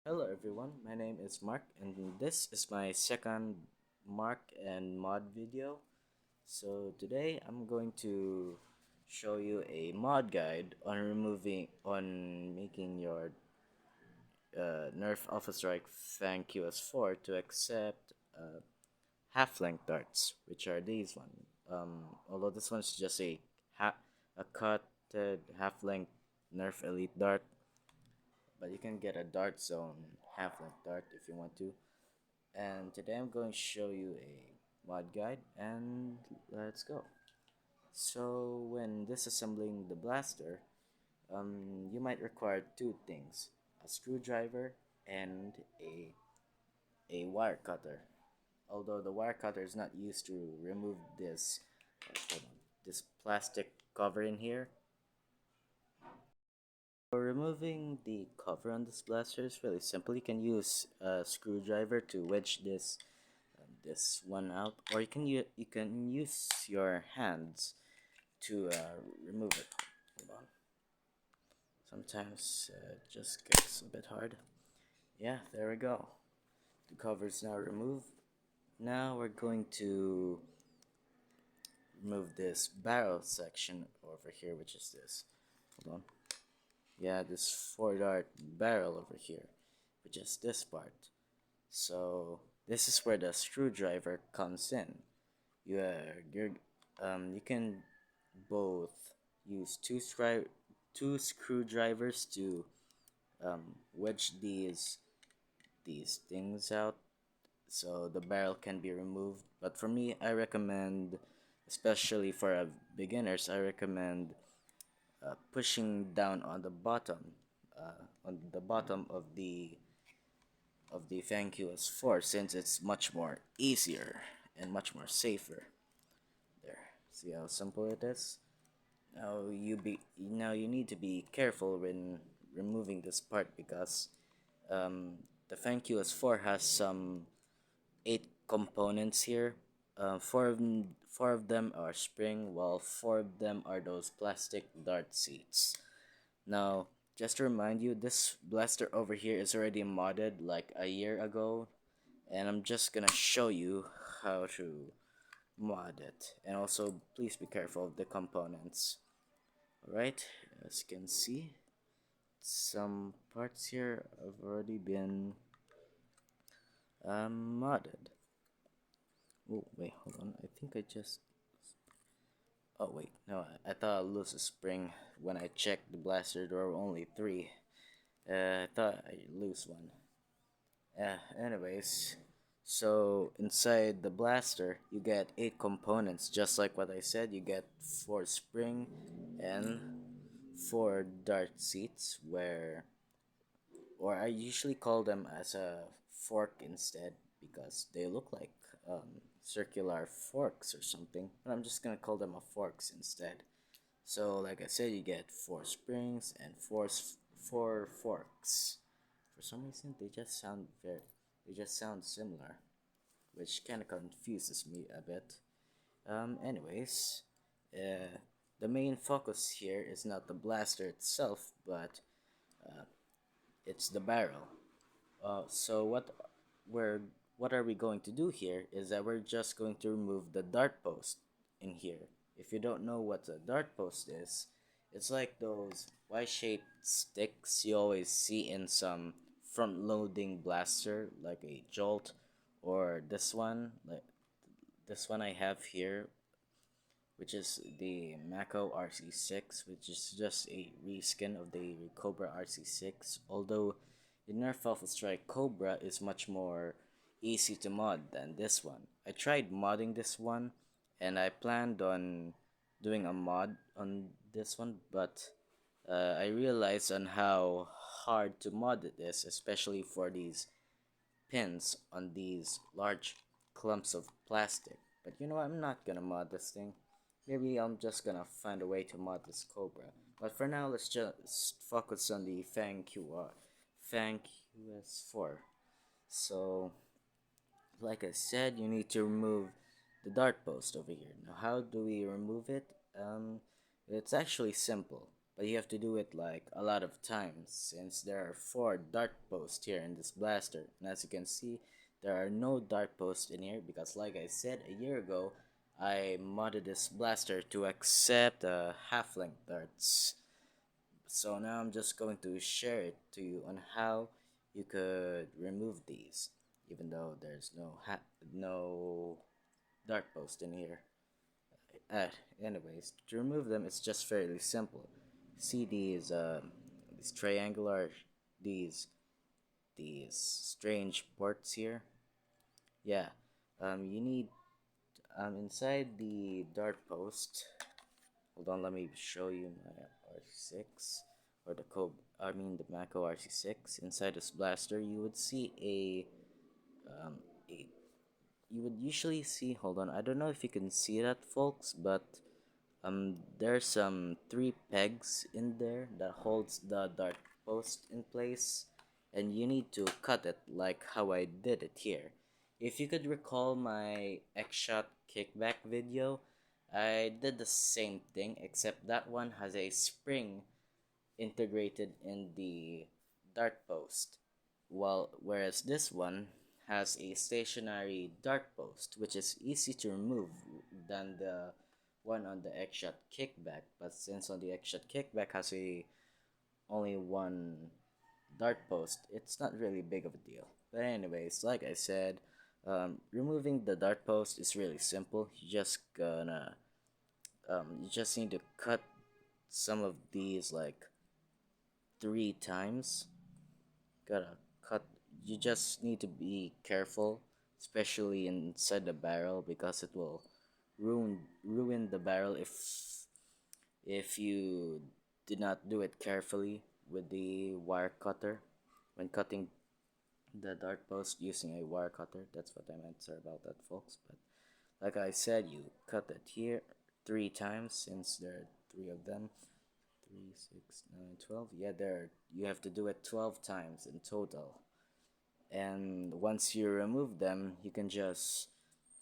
Hello everyone, my name is Mark and this is my second Mark and mod video. So today I'm going to show you a mod guide on making your Nerf Alpha Strike Fang QS-4 to accept half-length darts, which are these one. Although this one's just a cutted half-length Nerf Elite dart, but you can get a dart zone half-length dart if you want to. And today I'm going to show you a mod guide and let's go. So when disassembling the blaster, you might require two things: a screwdriver and a wire cutter. Although the wire cutter is not used to remove hold on, this plastic cover in here. For removing the cover on this blaster is really simple. You can use a screwdriver to wedge this one out, or you can use your hands to remove it. Hold on. Sometimes it just gets a bit hard. Yeah, there we go. The cover is now removed. Now we're going to remove this barrel section over here, which is this. Hold on. Yeah, this 4-dart barrel over here, which is this part. So this is where the screwdriver comes in. You can both use two screwdrivers to wedge these things out, so the barrel can be removed. But for me, I recommend, especially for beginners, I recommend pushing down on the bottom of the Fang QS-4, since it's much more easier and much more safer. There, see how simple it is. Now you need to be careful when removing this part because the Fang QS-4 has some 8 components here. Four of them are spring, while four of them are those plastic dart seats. Now, just to remind you, this blaster over here is already modded like a year ago, and I'm just gonna show you how to mod it. And also, please be careful of the components. Alright, as you can see, some parts here have already been modded. Oh, wait, hold on. I think I just. Oh, wait, no, I thought I lose a spring. When I checked the blaster, there were only three. I thought I lose one. Anyways, so inside the blaster, you get 8 components, just like what I said. You get 4 spring and 4 dart seats, or I usually call them as a fork instead because they look like circular forks or something. But I'm just gonna call them a forks instead. So, like I said, you get 4 springs and four forks. For some reason, they just sound similar, which kind of confuses me a bit. Anyways, uh, the main focus here is not the blaster itself, but it's the barrel. So we're what are we going to do here is that we're just going to remove the dart post in here. If you don't know what a dart post is, it's like those Y-shaped sticks you always see in some front-loading blaster, like a Jolt, or this one I have here, which is the Mako RC6, which is just a reskin of the Cobra RC6. Although the Nerf Alpha Strike Cobra is much more easy to mod than this one. I tried modding this one, and I planned on doing a mod on this one, but I realized on how hard to mod it is, especially for these pins on these large clumps of plastic. But you know what? I'm not gonna mod this thing. Maybe I'm just gonna find a way to mod this Cobra. But for now, let's just focus on the Fang QS-4. So, like I said, you need to remove the dart post over here. Now, how do we remove it? It's actually simple. but you have to do it like a lot of times since there are 4 dart posts here in this blaster. And as you can see, there are no dart posts in here because, like I said a year ago, I modded this blaster to accept half-length darts. So now I'm just going to share it to you on how you could remove these, even though there's no dart post in here. Uh, Anyways, to remove them, it's just fairly simple. See these triangular, these these strange ports here. Yeah, you need inside the dart post. Hold on, let me show you my RC6 or the Kobe. I mean the Mako RC6. Inside this blaster, you would see a you would usually see. Hold on, I don't know if you can see that, folks, but there's some 3 pegs in there that holds the dart post in place, and you need to cut it like how I did it here. If you could recall my X-shot kickback video, I did the same thing, except that one has a spring integrated in the dart post, whereas this one has a stationary dart post, which is easy to remove than the one on the X-shot kickback. But since on the X-shot kickback has a only one dart post, it's not really big of a deal. But anyways, like I said, removing the dart post is really simple. You just need to cut some of these like 3 times. Gotta cut. You just need to be careful, especially inside the barrel, because it will ruin the barrel if you did not do it carefully with the wire cutter when cutting the dart post using a wire cutter. That's what I meant. Sorry about that, folks. But like I said, you cut it here 3 times since there are 3 of them. 3, 6, 9, 12. Yeah, there. You have to do it 12 times in total. And once you remove them, you can just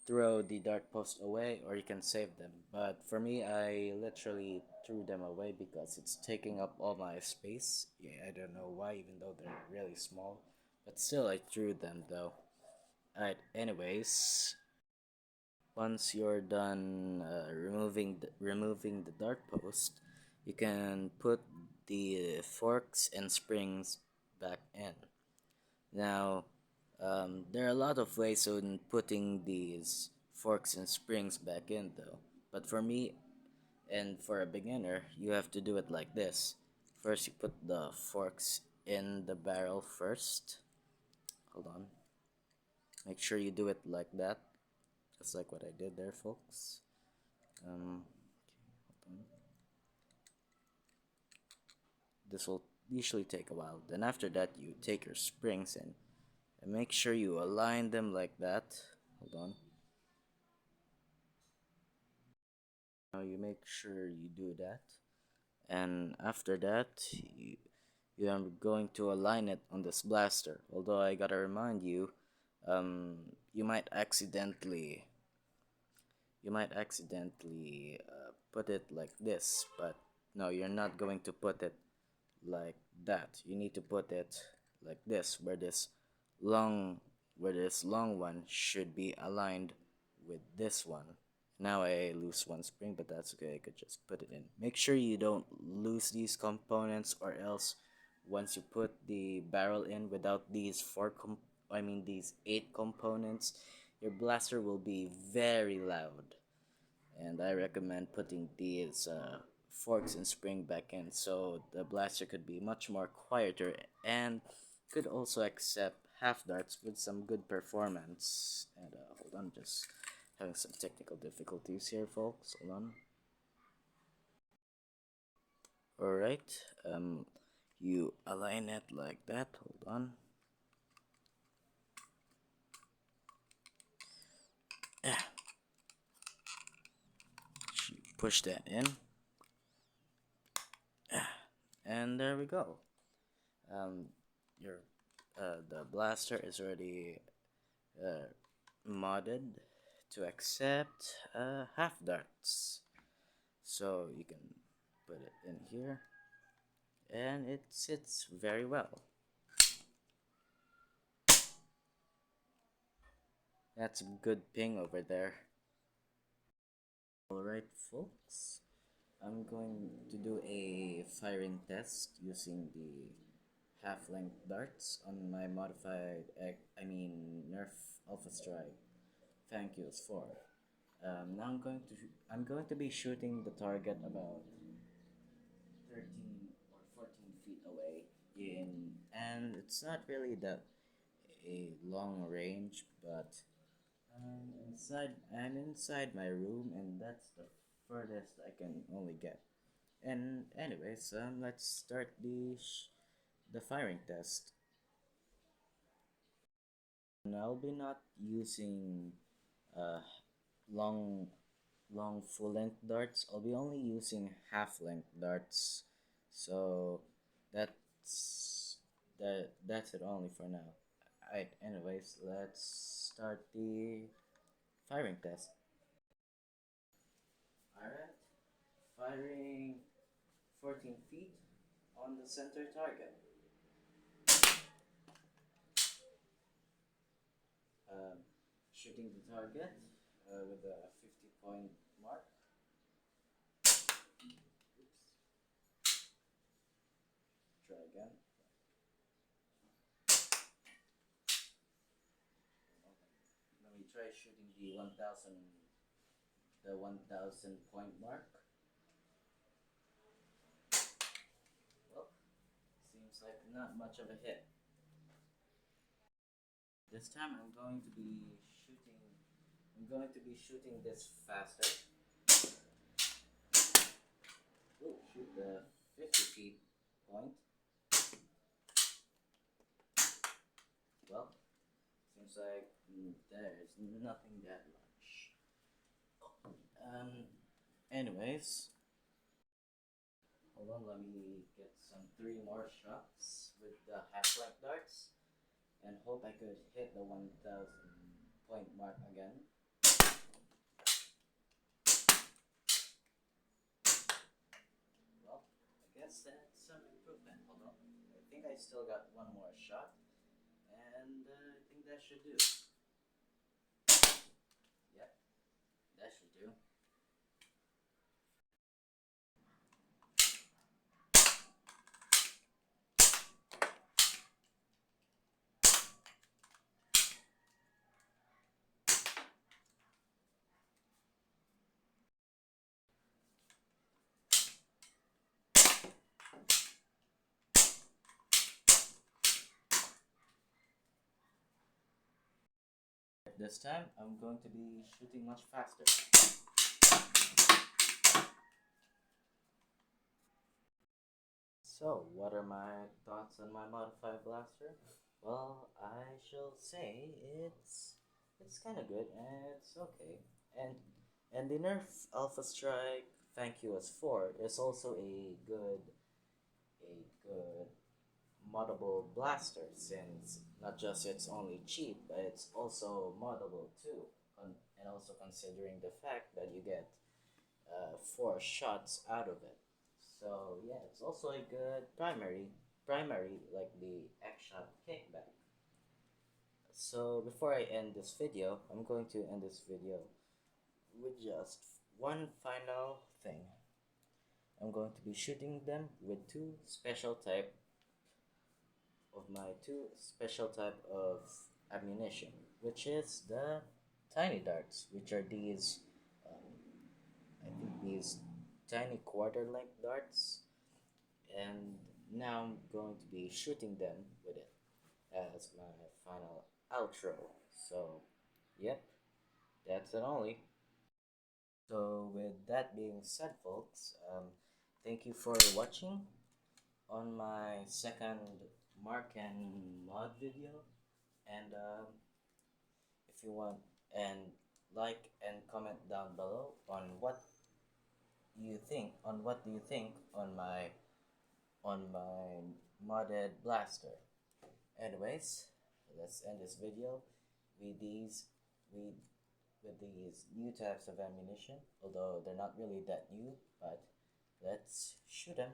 throw the dart post away or you can save them. But for me, I literally threw them away because it's taking up all my space. Yeah, I don't know why, even though they're really small. But still, I threw them though. Alright, anyways, once you're done removing the dart post, you can put the forks and springs back in. Now, there are a lot of ways on putting these forks and springs back in, though. But for me, and for a beginner, you have to do it like this. First, you put the forks in the barrel first. Hold on. Make sure you do it like that, just like what I did there, folks. Um, this will usually take a while. Then after that, you take your springs and make sure you align them like that. Hold on. Now you make sure you do that, and after that, you are going to align it on this blaster. Although I gotta remind you, you might accidentally put it like this, but no, you're not going to put it like that. You need to put it like this, long where this long one should be aligned with this one. Now I lose one spring, but that's okay. I could just put it in. Make sure you don't lose these components, or else once you put the barrel in without these 8 components, your blaster will be very loud. And I recommend putting these forks and spring back in so the blaster could be much more quieter and could also accept half darts with some good performance. And hold on, just having some technical difficulties here, folks. Hold on. Alright, you align it like that. Hold on. Push that in. And there we go. Your the blaster is already modded to accept half darts. So you can put it in here. and it sits very well. That's a good ping over there. Alright, folks, I'm going to do a firing test using the half-length darts on my modified, Nerf Alpha Strike Fang QS-4. Now I'm going to be shooting the target about 13 or 14 feet away and it's not really that a long range, but I'm inside my room, and that's the furthest I can only get. And anyways, let's start the firing test. And I'll be not using uh, long long full length darts. I'll be only using half length darts. So that's that's it only for now. Alright, anyways, let's start the firing test. Alright, firing 14 feet on the center target. Um, Shooting the target with a 50-point mark. Oops, try again. Let me try shooting the 1000 point mark. Well, seems like not much of a hit. This time I'm going to be shooting this faster. We'll shoot the 50 feet point. Well, seems like there's nothing that much. Anyways, hold on, let me get some 3 more shots with the half-length darts and hope I could hit the 1000 point mark again. Well, I guess that's some improvement. Hold on, I think I still got 1 more shot, and I think that should do. Yep, that should do. This time, I'm going to be shooting much faster. So, what are my thoughts on my modified blaster? Well, I shall say it's kind of good and it's okay. And the Nerf Alpha Strike Fang QS-4 is also a good moddable blaster, since not just it's only cheap, but it's also moddable too. And also considering the fact that you get 4 shots out of it. So yeah, it's also a good primary like the X-Shot kickback. So before I end this video, I'm going to end this video with just one final thing. I'm going to be shooting them with two special type of ammunition, which is the tiny darts, which are I think these tiny quarter length darts, and now I'm going to be shooting them with it as my final outro. So, yep, that's it only. So, with that being said, folks, thank you for watching on my second Mark and Mod video. And if you want, and like and comment down below on what do you think on my modded blaster. Anyways, let's end this video with with these new types of ammunition, although they're not really that new, but let's shoot them.